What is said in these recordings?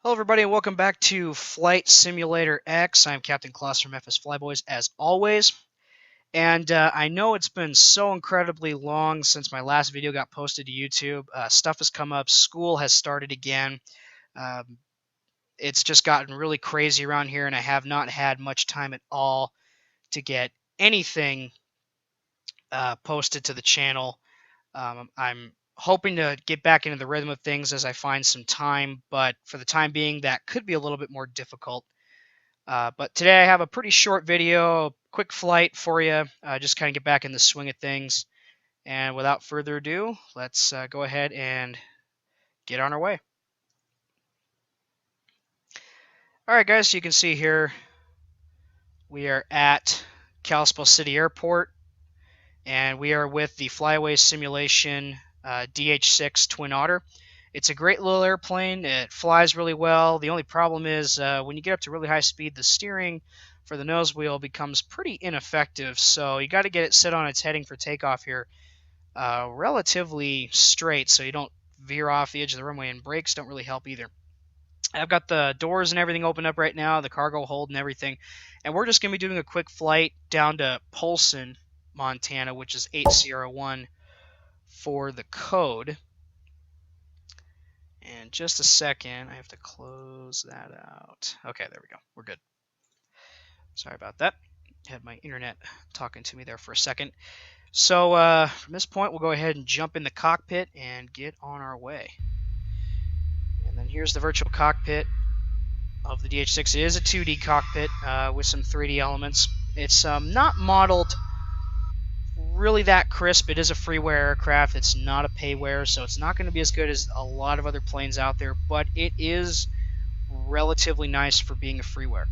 Hello everybody and welcome back to Flight Simulator X. I'm Captain Klaus from FS Flyboys as always. And I know it's been so incredibly long since my last video got posted to YouTube. Stuff has come up, school has started again. It's just gotten really crazy around here and I have not had much time at all to get anything posted to the channel. I'm hoping to get back into the rhythm of things as I find some time, but for the time being, that could be a little bit more difficult. But today I have a pretty short video, quick flight for you, just kind of get back in the swing of things. And without further ado, let's go ahead and get on our way. Alright guys, so you can see here, we are at Kalispell City Airport, and we are with the Flyaway Simulation DH6 Twin Otter. It's a great little airplane. It flies really well. The only problem is when you get up to really high speed, the steering for the nose wheel becomes pretty ineffective. So you got to get it set on its heading for takeoff here relatively straight so you don't veer off the edge of the runway, and brakes don't really help either. I've got the doors and everything open up right now, the cargo hold and everything, and we're just going to be doing a quick flight down to Polson, Montana, which is 801 for the code. And just a second, I have to close that out. Okay, there we go. We're good. Sorry about that. Had my internet talking to me there for a second. So from this point, we'll go ahead and jump in the cockpit and get on our way. And then here's the virtual cockpit of the DH6. It is a 2D cockpit with some 3D elements. It's not modeled really that crisp. It is a freeware aircraft. It's not a payware, so it's not going to be as good as a lot of other planes out there, but it is relatively nice for being a freeware.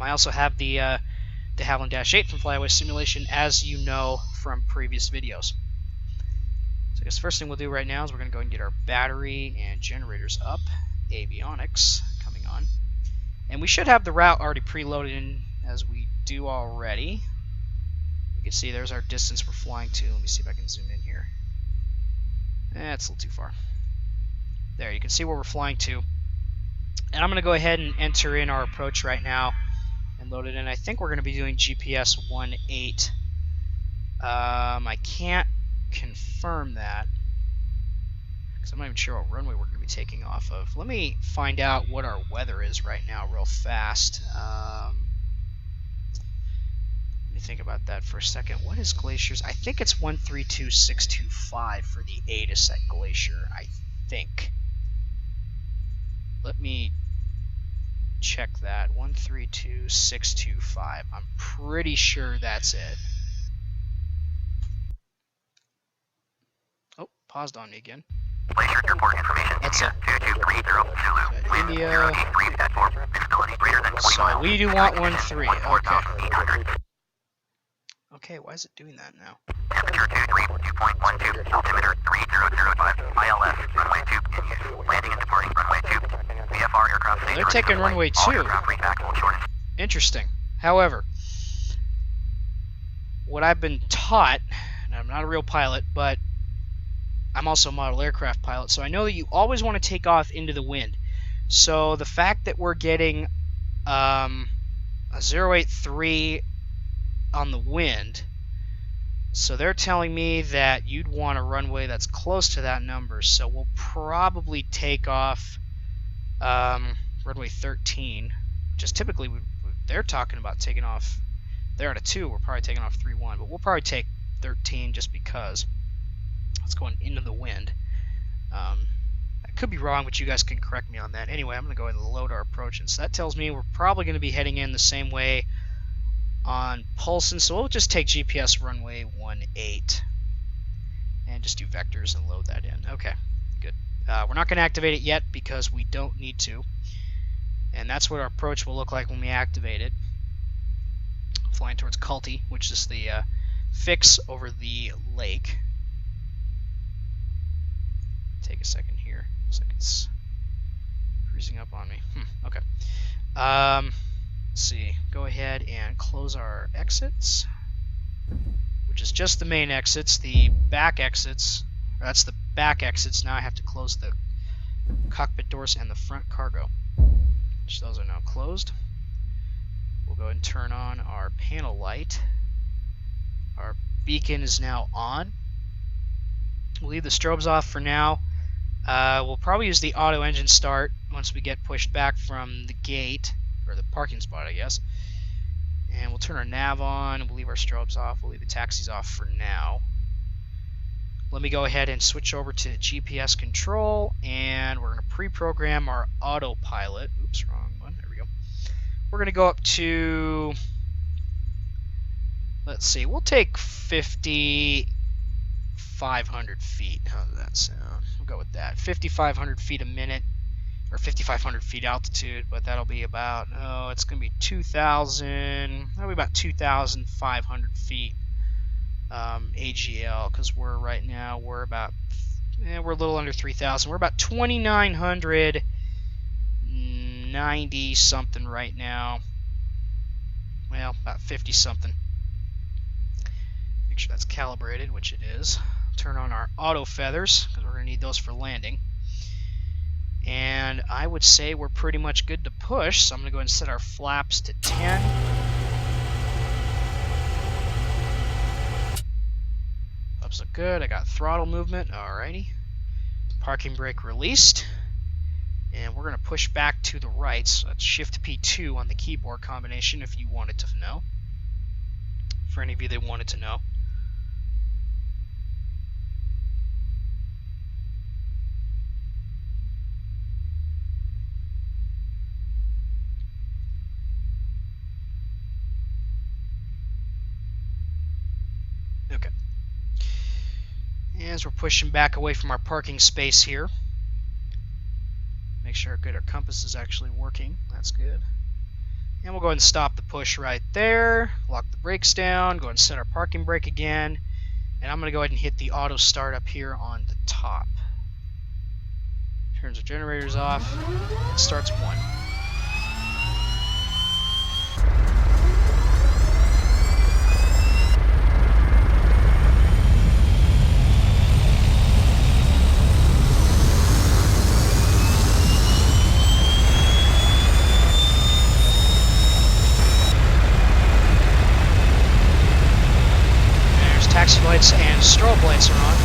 I also have the de Havilland-8 from Flyaway Simulation, as you know from previous videos. So I guess the first thing we'll do right now is we're going to go and get our battery and generators up. Avionics coming on. And we should have the route already preloaded in, as we do already. You can see there's our distance we're flying to. Let me see if I can zoom in here. That's a little too far. There, you can see where we're flying to. And I'm going to go ahead and enter in our approach right now and load it in. I think we're going to be doing GPS 18. I can't confirm that because I'm not even sure what runway we're going to be taking off of. Let me find out what our weather is right now real fast. Let me think about that for a second. What is glaciers? I think it's 132625 for the Atis at Glacier, I think. Let me check that. 132625. I'm pretty sure that's it. Oh, paused on me again. Glacier airport information. That's it. 2230 India. So we do want 13. Okay. Okay, why is it doing that now? Temperature 232.12, altimeter 3005, ILS, runway 2 in use, landing and departing runway 2, VFR aircraft. Well, they're taking runway 2. Interesting. However, what I've been taught, and I'm not a real pilot, but I'm also a model aircraft pilot, so I know that you always want to take off into the wind. So the fact that we're getting a 083 on the wind, so they're telling me that you'd want a runway that's close to that number, so we'll probably take off runway 13. Just typically they're talking about taking off, they're at a 2, we're probably taking off 3-1, but we'll probably take 13 just because it's going into the wind. I could be wrong, but you guys can correct me on that. Anyway, I'm going to go ahead and load our approach, and so that tells me we're probably going to be heading in the same way on Polson, so we'll just take GPS runway 18 and just do vectors and load that in. Okay, good. We're not going to activate it yet because we don't need to, and that's what our approach will look like when we activate it. Flying towards Culty, which is the fix over the lake. Take a second here. Looks like it's freezing up on me. Okay. Let's see. Go ahead and close our exits, which is just the main exits. The back exits, or that's the back exits. Now I have to close the cockpit doors and the front cargo, which those are now closed. We'll go ahead and turn on our panel light. Our beacon is now on. We'll leave the strobes off for now. We'll probably use the auto engine start once we get pushed back from the gate, or the parking spot, I guess. And we'll turn our nav on. We'll leave our strobes off. We'll leave the taxis off for now. Let me go ahead and switch over to GPS control, and we're going to pre-program our autopilot. Oops, wrong one. There we go. We're going to go up to, let's see, we'll take 5,500 feet. How does that sound? We'll go with that. 5,500 feet a minute, or 5,500 feet altitude, but that'll be about, it's going to be 2,000, that'll be about 2,500 feet. AGL, because we're about, we're a little under 3,000. We're about 2,990 something right now. Well, about 50 something. Make sure that's calibrated, which it is. Turn on our auto feathers, because we're going to need those for landing. And I would say we're pretty much good to push, so I'm going to go ahead and set our flaps to 10. Look good. I got throttle movement. Alrighty. Parking brake released. And we're going to push back to the right. So that's Shift P2 on the keyboard combination if you wanted to know. For any of you that wanted to know. Okay. As we're pushing back away from our parking space here, make sure our compass is actually working. That's good. And we'll go ahead and stop the push right there, lock the brakes down, go ahead and set our parking brake again, and I'm going to go ahead and hit the auto start up here on the top. Turns the generators off, and starts one. Taxi lights and strobe lights are on.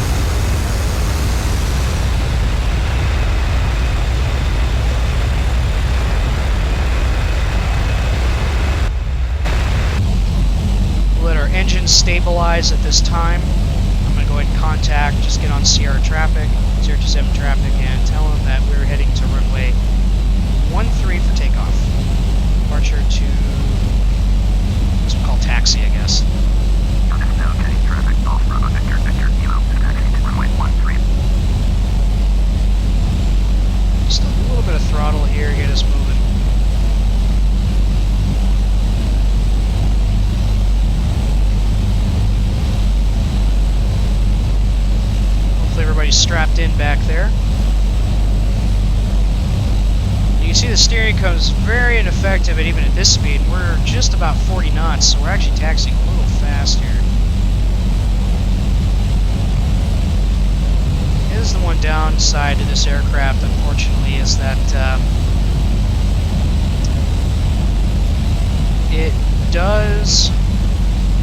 We'll let our engine stabilize at this time. I'm going to go ahead and contact, just get on CR traffic, 027 traffic, and tell them that we're heading to runway 13 for takeoff. Departure to, what we call taxi, I guess. Just a little bit of throttle here, get us moving. Hopefully everybody's strapped in back there. You can see the steering comes very ineffective even at this speed. We're just about 40 knots, so we're actually taxiing a little fast here. This is the one downside to this aircraft, unfortunately, is that it does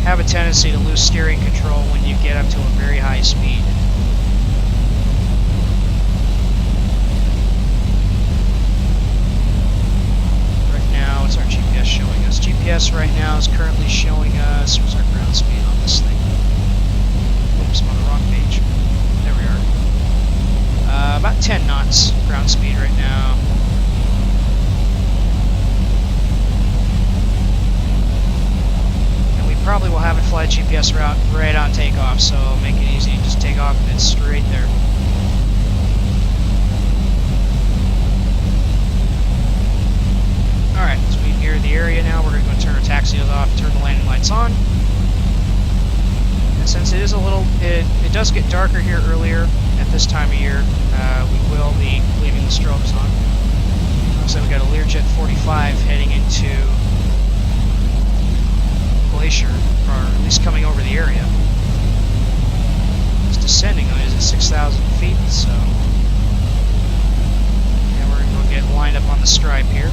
have a tendency to lose steering control when you get up to a very high speed. Right now, what's our GPS showing us? GPS right now is currently showing us, what's our ground speed on this thing? Oops, I'm on the wrong page. There we are. About 10 knots ground speed right now. And we probably will have it fly GPS route right on takeoff, so make it easy. Just take off and it's straight there. Alright, so we near the area now. We're going to turn our taxios off, turn the landing lights on. And since it is a little, it does get darker here earlier at this time of year, we will be leaving the strobes on. Looks like we got a Learjet 45 heading into Glacier, or at least coming over the area. It's descending, it's at 6,000 feet, so lined up on the stripe here.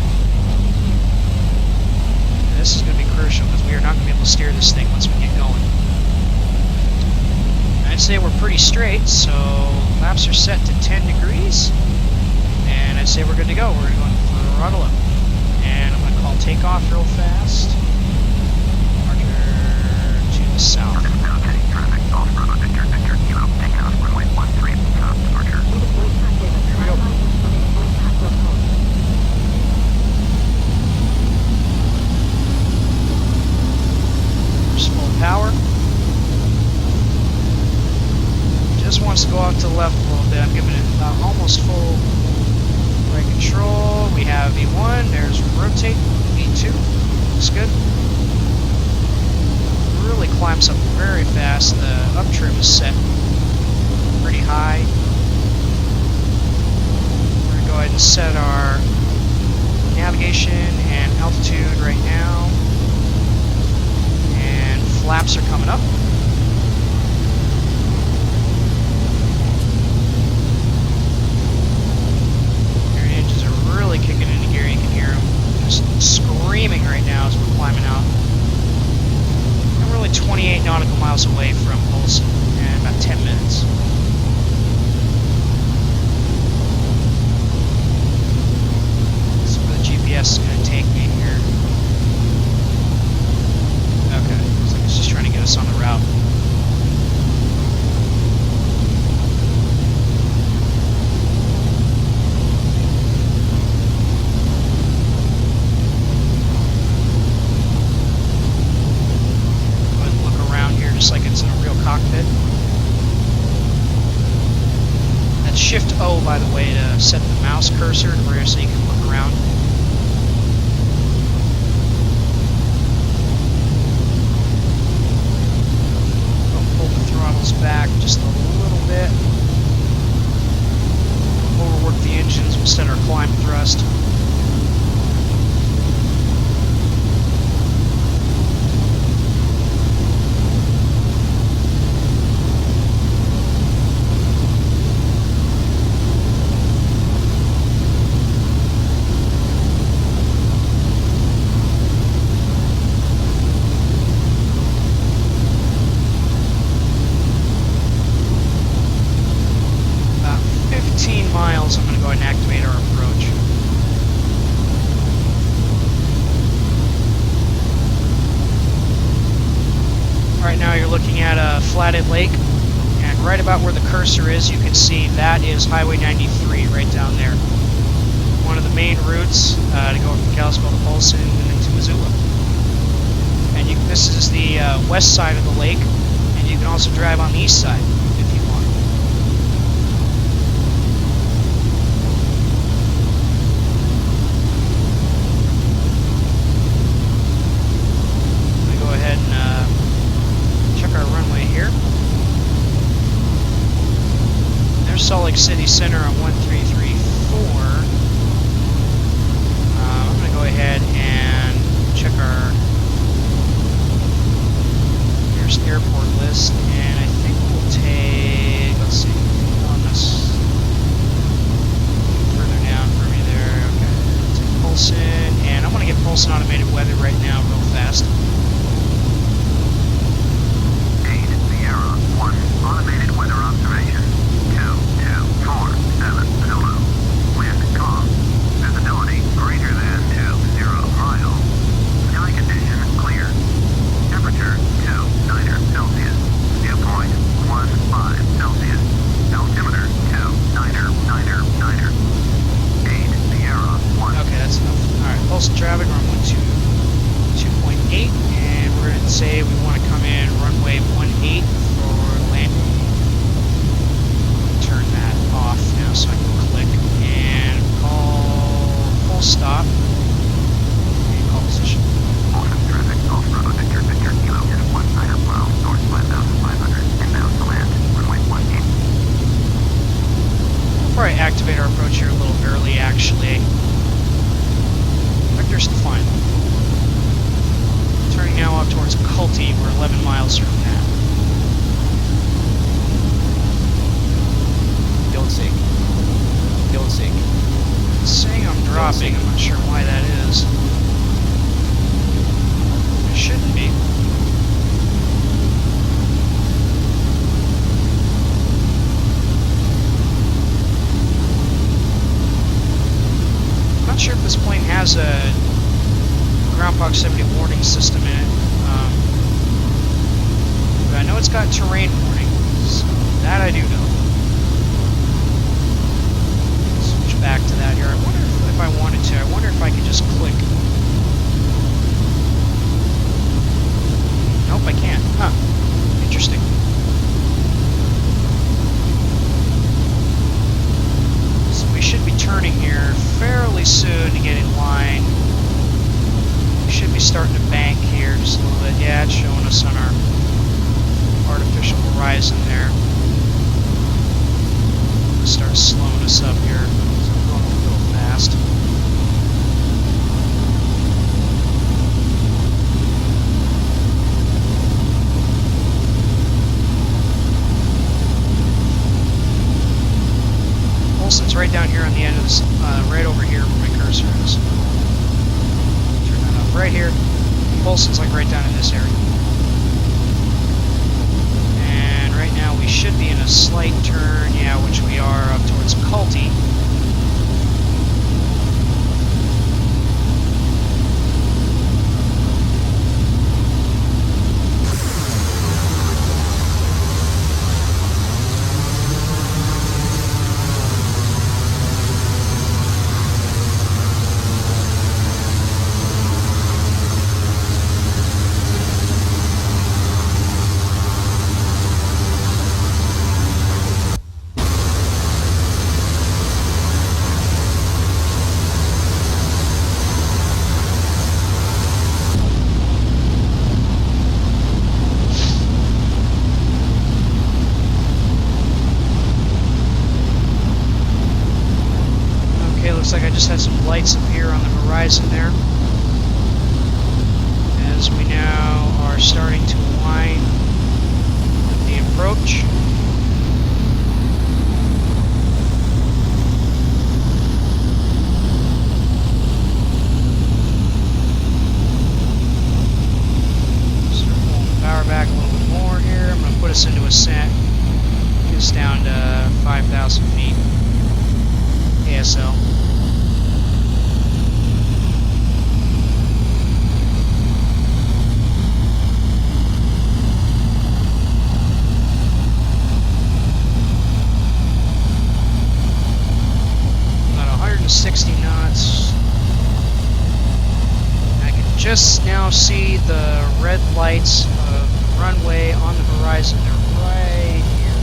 And this is going to be crucial because we are not going to be able to steer this thing once we get going. I'd say we're pretty straight, so laps are set to 10 degrees. And I'd say we're good to go. We're going to throttle up. And I'm going to call takeoff real fast. Departure to the south. Power. Just wants to go off to the left a little bit. I'm giving it almost full right control. We have V1. There's rotate. V2. Looks good. Really climbs up very fast. The up trim is set pretty high. We're going to go ahead and set our navigation and altitude right now. Flaps are coming up. Our engines are really kicking into gear. You can hear them just screaming right now as we're climbing out. I'm really 28 nautical miles away from Polson in about 10 minutes. That's where the GPS is going to take me here. Okay. It's just trying to get us on the route. Go ahead and look around here just like it's in a real cockpit. That's Shift O, by the way, to set the mouse cursor to where so you can look around. Back just a little bit. Overwork the engines, we'll set our climb thrust. Miles, I'm going to go ahead and activate our approach. Right now you're looking at a flatted lake, and right about where the cursor is, you can see that is Highway 93 right down there. One of the main routes to go from Kalispell to Polson and into Missoula. And this is the west side of the lake, and you can also drive on the east side. Salt Lake City Center on 1334. I'm going to go ahead and check our nearest airport list, and I think we'll take, let's see, on this further down for me there. Okay, take Polson, and I'm going to get Polson automated weather right now real fast. 8 Sierra 1 automated weather observation. 247 Zulu. Wind calm. Visibility greater than 20 miles. Sky condition clear. Temperature 2 Celsius. Dew point 15 Celsius. Altimeter 2 8 Sierra 1. Okay, that's enough. Alright, Polson traffic, we're on 2.8, and we're going to say we want to come in runway 18 for landing. Turn that off now so I can click and call full stop and call position. Polson traffic, Gulf Road, Victor, Kilo, 1 mile, north 5,500, inbound to land, runway 18. We'll probably activate our approach here a little early, actually. Vector's fine. Turning now off towards Culty, we're 11 miles from that. Don't sink. Saying I'm sure why that is. It shouldn't be. I'm not sure if this plane has a ground proximity warning system in it. But I know it's got terrain warning, so that I do know. Switch back to that here. I wonder if I wanted to. I wonder if I could just click. Nope, I can't. Huh. Interesting. So we should be turning here fairly soon to get in line. We should be starting to bank here just a little bit. Yeah, it's showing us on our artificial horizon there. Start slowing us up here. So we're going a little fast. Polson's right down here on the end of this, right over here where my cursor is. Turn that up right here. Polson's like right down in this area. Right now we should be in a slight turn, yeah, which we are up towards Culty. Looks like I just had some lights appear on the horizon there, as we now are starting to align with the approach. Start pulling the power back a little bit more here. I'm going to put us into ascent. Get us down to 5,000 feet ASL. About 160 knots. I can just now see the red lights of the runway on the horizon. They're right here.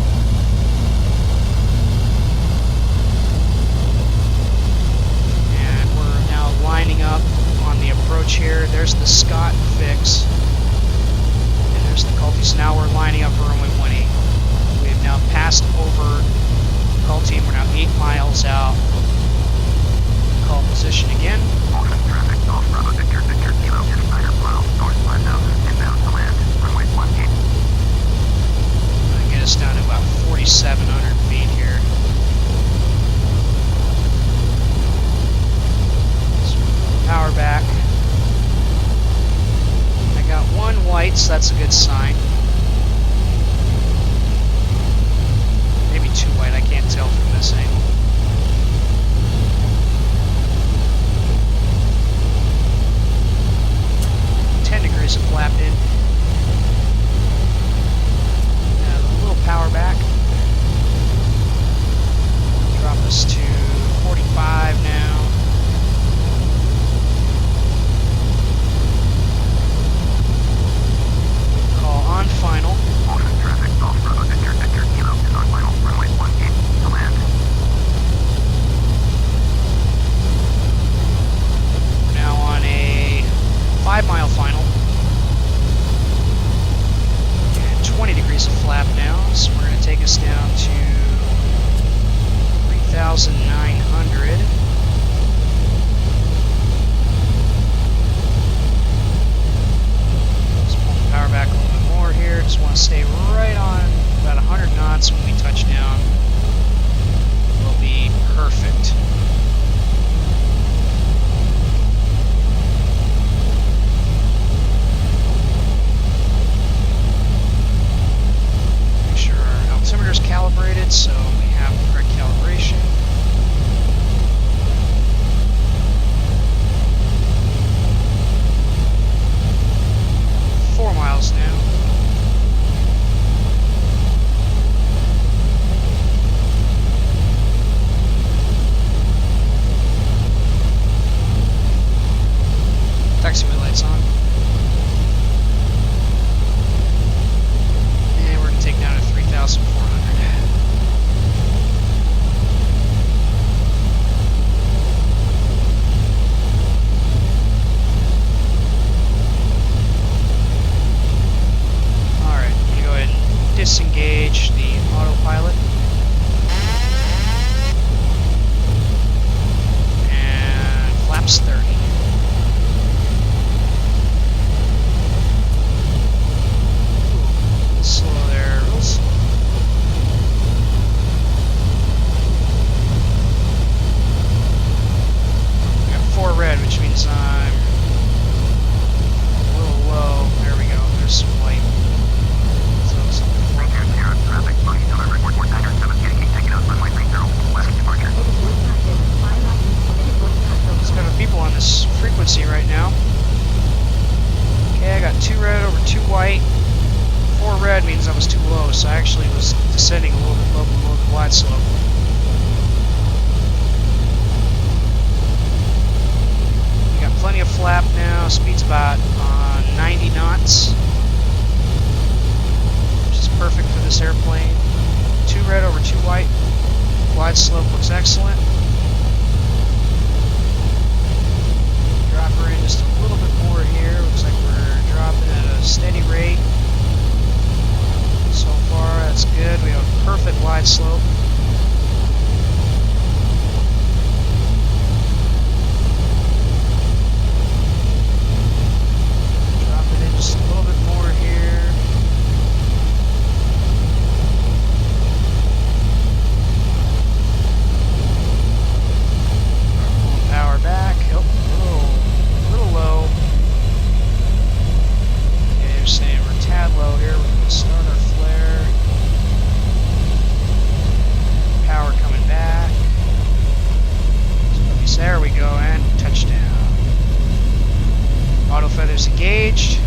And we're now lining up on the approach here. There's the Scott fix. And there's the Culty. So now we're lining up for runway 18. We have now passed over Culty. We're now 8 miles out. Call position again. Polson traffic, North Bravo, Victor, Victor, Kilo, Schneider, Flow, North 5000, inbound to land, runway 18. Gonna get us down to about 4,700 feet here. So power back. I got one white, so that's a good sign. Maybe two white, I can't tell from this angle. 10 degrees of flap in. A little power back. Drop us to 45 now. Call on final. Polson traffic, North Bravo, Victor, Victor, Kilo is on final, runway 18 to land. We're now on a 5-mile final. And 20 degrees of flap now, so we're going to take us down to 3,900. Let's pull the power back a little bit more here. Just want to stay right on about 100 knots when we touch down. Will be perfect. Alright, so we have the correct calibration. Miles now. Taxiway lights on. And we're going to take down to 3,400. Disengage the autopilot and flaps 30. Ooh, slow there, real slow. I got 4 red, which means I'm a little low. There we go. There's some white. There's kind of people on this frequency right now. Okay, I got 2 red over 2 white. 4 red means I was too low, so I actually was descending a little bit low below the wide slope. We got plenty of flap now. Speed's about 90 knots. Perfect for this airplane. 2 red over 2 white. Wide slope looks excellent. Drop her in just a little bit more here. Looks like we're dropping at a steady rate. So far, that's good. We have a perfect wide slope. Drop it in just a little bit more here. Back, oh, a little low. Okay, you're saying we're a tad low here. We're going to start our flare. Power coming back. So there we go, and touchdown. Auto feathers engaged.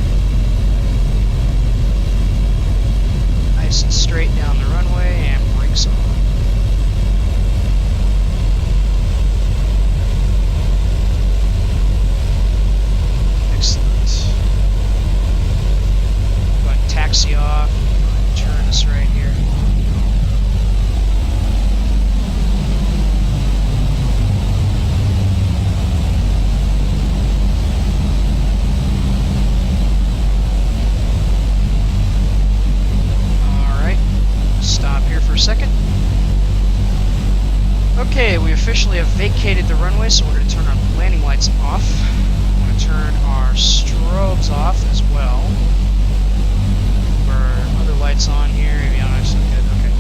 Nice and straight down the runway, and brakes on. Taxi off, turn us right here. Alright, stop here for a second. Okay, we officially have vacated the runway, so we're going to turn our landing lights off. I'm going to turn our strobes off as well. Other lights on here, avionics look good, okay.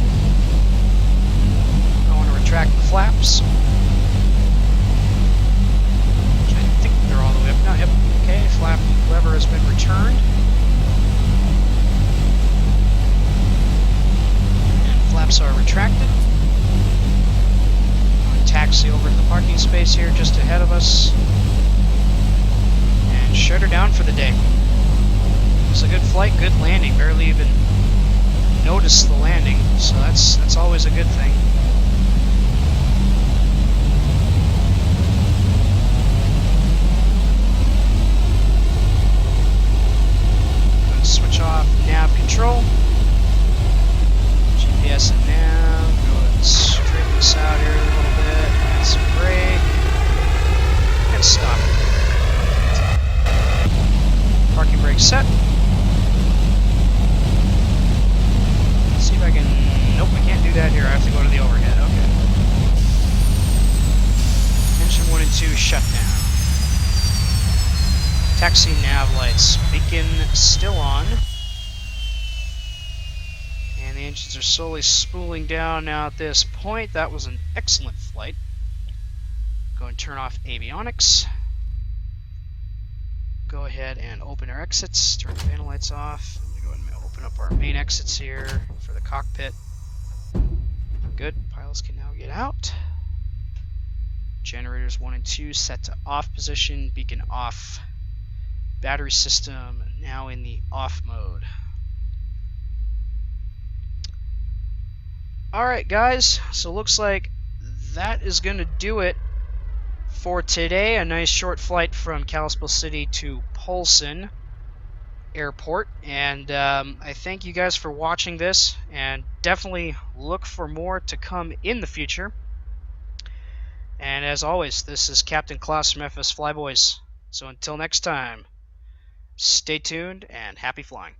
I want to retract the flaps. Which I think they're all the way up now. Yep, okay, flap lever has been returned. And flaps are retracted. I'm going to taxi over to the parking space here just ahead of us. And shut her down for the day. It was a good flight, good landing, barely even noticed the landing, so that's always a good thing. Going to switch off nav control, GPS and nav, go ahead and straighten this out here a little bit, add some brake, and stop. Parking brake set. See if I can... Nope, I can't do that here. I have to go to the overhead. Okay. Engine 1 and 2 shut down. Taxi nav lights. Beacon still on. And the engines are slowly spooling down now at this point. That was an excellent flight. Go and turn off avionics. Go ahead and open our exits. Turn the panel lights off. Go ahead and open up our main exits here for the cockpit. good. Pilots can now get out. Generators 1 and 2 set to off position. Beacon off. Battery system now in the off mode. Alright guys, so looks like that is going to do it for today. A nice short flight from Kalispell City to Polson Airport. And I thank you guys for watching this, and definitely look for more to come in the future. And as always, this is Captain Klaus from FS Flyboys. So until next time, stay tuned and happy flying.